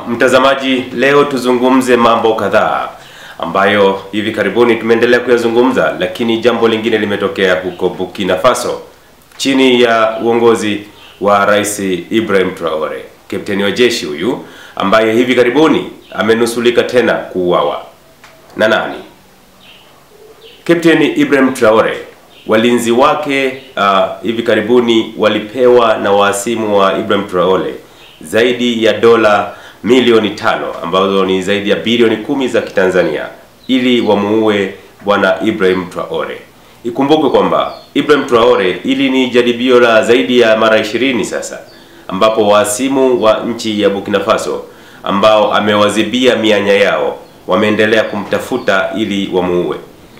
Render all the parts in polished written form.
Mtazamaji, leo tuzungumze mambo kadhaa ambayo hivi karibuni tumeendelea kuyazungumza, lakini jambo lingine limetokea huko Burkina Faso chini ya uongozi wa Rais Ibrahim Traore. Kapteni wa jeshi huyu ambaye hivi karibuni amenusulika tena kuuawa. Na nani? Kapteni Ibrahim Traore, walinzi wake hivi karibuni walipewa na waasimu wa Ibrahim Traore zaidi ya dola milioni 5 ambazo ni zaidi ya bilioni 10 za Kitanzania ili wamuue bwana Ibrahim Traore. Ikumbukwe kwamba Ibrahim Traore ili ni jaribio la zaidi ya mara 20 sasa, ambapo waasimu wa nchi ya Burkina Faso ambao amewazibia mianya yao wameendelea kumtafuta ili wamuue.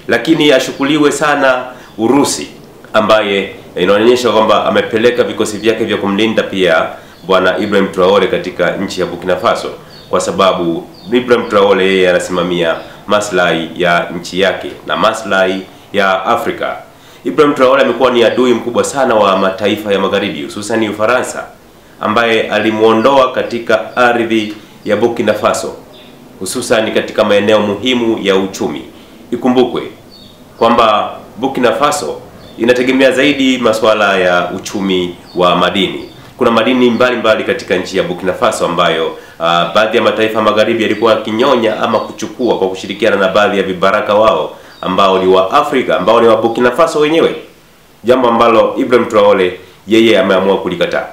Lakini ashukuliwe sana Urusi ambaye inaonyesha kwamba amepeleka vikosi vyake vya kumlinda pia bwana Ibrahim Traore katika nchi ya Burkina Faso, kwa sababu Ibrahim Traore yeye anasimamia maslahi ya nchi yake na maslahi ya Afrika. Ibrahim Traore amekuwa ni adui mkubwa sana wa mataifa ya magharibi, hususan Ufaransa ambaye alimuondoa katika ardhi ya Burkina Faso, hususan katika maeneo muhimu ya uchumi. Ikumbukwe kwamba Burkina Faso inategemea zaidi masuala ya uchumi wa madini. Kuna madini mbalimbali katika nchi ya Burkina Faso ambayo baadhi ya mataifa magharibi yalikuwa kinyonya ama kuchukua kwa kushirikiana na baadhi ya vibaraka wao ambao ni wa Afrika, ambao ni wa Burkina Faso wenyewe, jambo ambalo Ibrahim Traore yeye ameamua kulikataa.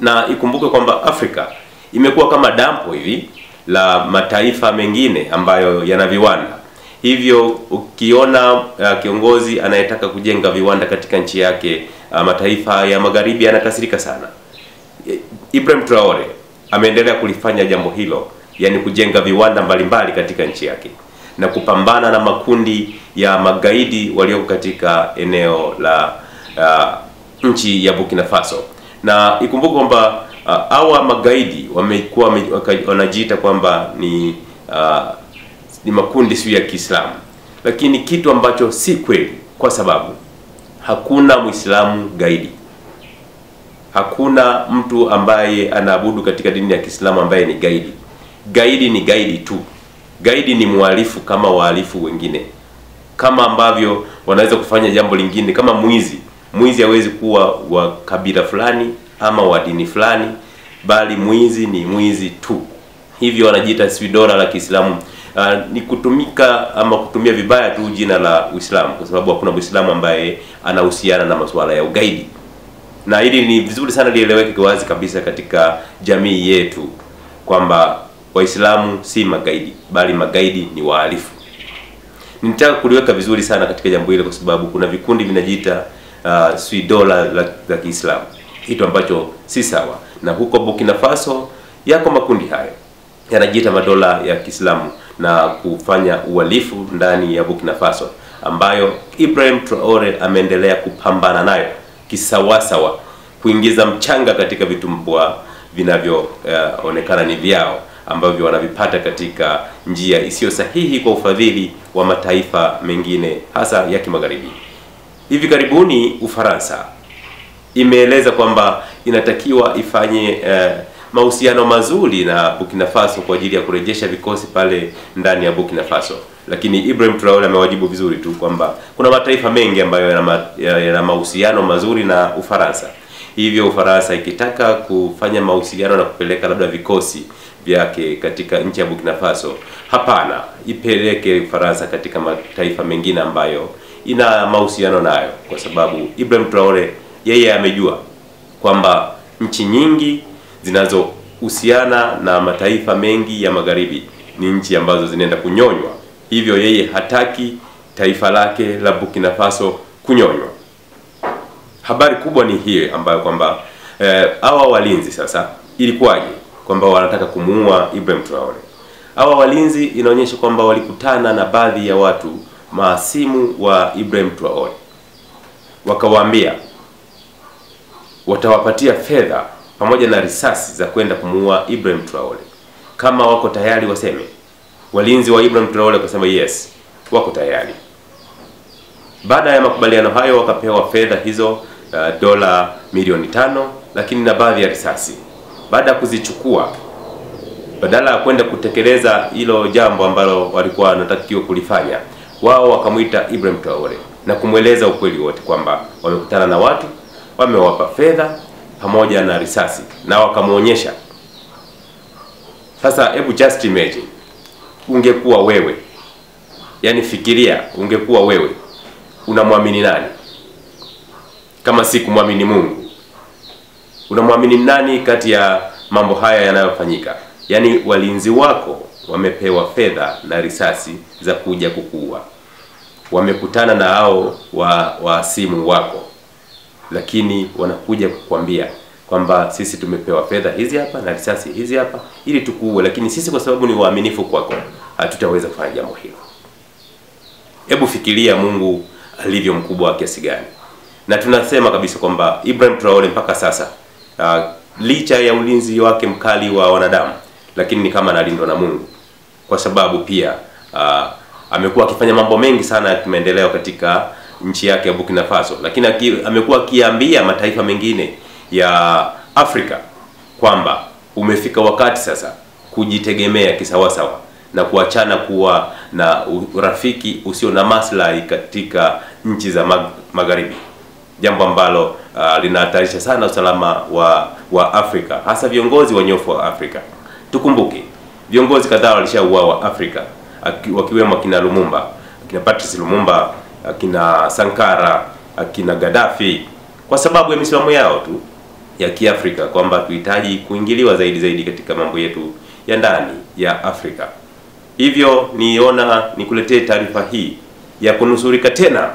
Na ikumbuke kwamba Afrika imekuwa kama dampo hivi la mataifa mengine ambayo yana viwanda. Hivyo ukiona kiongozi anayetaka kujenga viwanda katika nchi yake, mataifa ya magharibi yanakasirika sana. Ibrahim Traore ameendelea kulifanya jambo hilo, yani kujenga viwanda mbalimbali katika nchi yake na kupambana na makundi ya magaidi walioko katika eneo la nchi ya Burkina Faso. Na ikumbuke kwamba hawa magaidi wamekuwa wanajiita kwamba ni makundi sio ya Kiislamu, lakini kitu ambacho si kweli, kwa sababu hakuna Muislamu gaidi. Hakuna mtu ambaye anaabudu katika dini ya Kiislamu ambaye ni gaidi. Gaidi ni gaidi tu. Gaidi ni muhalifu kama wahalifu wengine. Kama ambavyo wanaweza kufanya jambo lingine kama mwizi. Mwizi hawezi kuwa wa kabila fulani ama wa dini fulani, bali mwizi ni mwizi tu. Hivyo wanajiita si dola la Kiislamu. Ni kutumika ama kutumia vibaya tu jina la Uislamu, kwa sababu hakuna Muislamu ambaye anahusiana na masuala ya ugaidi. Na hili ni vizuri sana lieleweke wazi kabisa katika jamii yetu kwamba Waislamu si magaidi, bali magaidi ni wahalifu. Nitaka kuliweka vizuri sana katika jambo hili kwa sababu kuna vikundi vinajiita si dola la Kiislamu, kitu ambacho si sawa. Na huko Burkina Faso yako makundi hayo yanajiita madola ya Kiislamu na kufanya uhalifu ndani ya Burkina Faso, ambayo Ibrahim Traore ameendelea kupambana nayo kisawasawa, kuingiza mchanga katika vitumbua vinavyoonekana ni vyao, ambavyo wanavipata katika njia isiyo sahihi kwa ufadhili wa mataifa mengine hasa ya kimagharibi. Hivi karibuni Ufaransa imeeleza kwamba inatakiwa ifanye mahusiano mazuri na Burkina Faso kwa ajili ya kurejesha vikosi pale ndani ya Burkina Faso. Lakini Ibrahim Traore amewajibu vizuri tu kwamba kuna mataifa mengi ambayo yana mahusiano mazuri na Ufaransa. Hivyo Ufaransa ikitaka kufanya mahusiano na kupeleka labda vikosi vyake katika nchi ya Burkina Faso, hapana, ipeleke Ufaransa katika mataifa mengine ambayo ina mahusiano nayo, kwa sababu Ibrahim Traore yeye amejua kwamba nchi nyingi zinazohusiana na mataifa mengi ya magharibi ni nchi ambazo zinaenda kunyonywa. Hivyo yeye hataki taifa lake la Burkina Faso kunyonywa. Habari kubwa ni hiyo ambayo kwamba hawa walinzi sasa ilikuwaje kwamba wanataka kumuua Ibrahim Traore. Hawa walinzi inaonyesha kwamba walikutana na baadhi ya watu maasimu wa Ibrahim Traore, wakawaambia watawapatia fedha pamoja na risasi za kwenda kumuua Ibrahim Traore kama wako tayari waseme. Walinzi wa Ibrahim Traore wakasema yes, wako tayari. Baada ya makubaliano hayo wakapewa fedha hizo dola milioni 5, lakini na baadhi ya risasi. Baada ya kuzichukua badala ya kwenda kutekeleza hilo jambo ambalo walikuwa wanatakiwa kulifanya, wao wakamuita Ibrahim Traore na kumweleza ukweli wote kwamba wamekutana na watu, wamewapa fedha pamoja na risasi na wakamuonyesha. Sasa hebu just imagine, ungekuwa wewe, yani fikiria, ungekuwa wewe, unamwamini nani kama si kumwamini Mungu? Unamwamini nani kati ya mambo haya yanayofanyika? Yani walinzi wako wamepewa fedha na risasi za kuja kukuua, wamekutana na hao wa simu wako, lakini wanakuja kukwambia kwamba sisi tumepewa fedha hizi hapa na risasi hizi hapa ili tukuue, lakini sisi kwa sababu ni waaminifu kwako hatutaweza kufanya jambo hilo. Hebu fikiria Mungu alivyo mkubwa wa kiasi gani. Na tunasema kabisa kwamba Ibrahim Traore mpaka sasa licha ya ulinzi wake mkali wa wanadamu, lakini ni kama analindwa na Mungu, kwa sababu pia amekuwa akifanya mambo mengi sana ya kimaendeleo katika nchi yake ya Burkina Faso, lakini amekuwa akiambia mataifa mengine ya Afrika kwamba umefika wakati sasa kujitegemea kisawasawa na kuachana kuwa na urafiki usio na maslahi katika nchi za magharibi, jambo ambalo linahatarisha sana usalama wa Afrika, hasa viongozi wanyofu wa Afrika. Tukumbuke viongozi kadhaa walishauawa Afrika, wakiwemo akina Lumumba, akina Patrice Lumumba, akina Sankara, akina Gaddafi, kwa sababu ya misimamo yao tu ya Kiafrika kwamba tuhitaji kuingiliwa zaidi katika mambo yetu ya ndani ya Afrika. Hivyo nikuletee taarifa hii ya kunusurika tena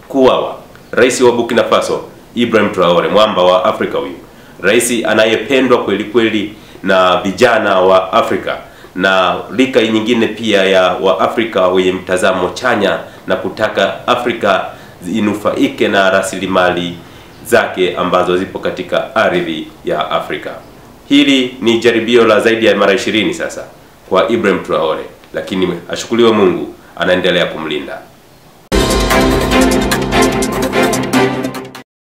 kuuawa rais wa Burkina Faso Ibrahim Traore, mwamba wa Afrika huyu, rais anayependwa kweli kweli na vijana wa Afrika na rika nyingine pia ya wa Afrika wenye mtazamo chanya na kutaka Afrika inufaike na rasilimali zake ambazo zipo katika ardhi ya Afrika. Hili ni jaribio la zaidi ya mara 20 sasa kwa Ibrahim Traore, lakini ashukuriwe Mungu anaendelea kumlinda.